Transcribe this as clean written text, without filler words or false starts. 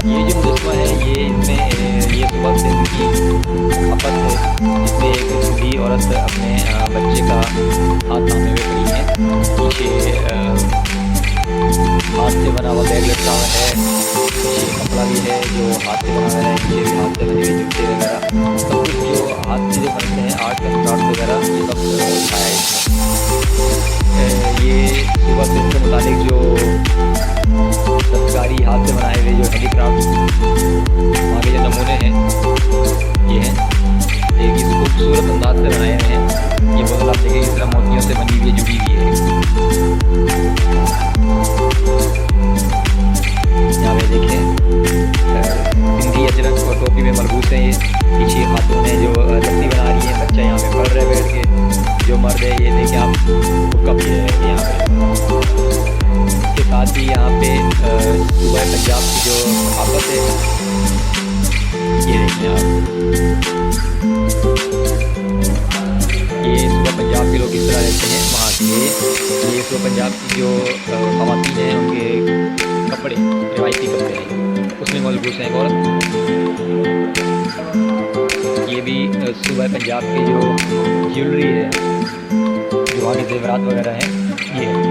ये जो मुजस्मा है ये इनमें ये सुबह से इनकी खपत है, जिसमें एक बूढ़ी औरत अपने बच्चे का हाथ थामे हुए खड़ी है। पीछे हाथ से बना हुआ बैग लटका हुआ है, पीछे कपड़ा भी है जो हाथ से बना हुआ है, नीचे भी हाथ से बने हुए जूते वगैरह सब कुछ जो हाथ से जो बनते हैं आर्ट एंड क्राफ्ट वगैरह ये सब दिखाया है इसमें। ये सुबह से इसके मुताबिक जो दस्तकारी हाथ से बनाए हुए जो हैंडीक्राफ्ट वहाँ के जो नमूने हैं ये हैं, एक इस खूबसूरत अंदाज से बनाए हुए हैं। ये बोतल आप देखें इस तरह मोतियों से बनी हुई जुड़ी हुई है। यहाँ पे देखें सिंधी अजरक और टोपी में मलबूस है ये। पीछे खातून है जो लस्सी बना रही है, बच्चा यहाँ पे पढ़ रहे बैठ के। जो मर्द है ये देखें आप हुक्का पी रहे हैं यहाँ पे। इसके साथ ही यहाँ पे सुबह पंजाब की जो सकाफत है ये देखें आप, ये सुबह पंजाब के लोग इस तरह रहते हैं वहाँ के। ये सुबह पंजाब की जो ख़वातीन हैं उनके कपड़े रिवायती कपड़े हैं, उसमें मलबूस हैं एक औरत। ये भी सुबह पंजाब की जो ज्वेलरी है जो वहाँ के जेवरात वगैरह हैं ये है।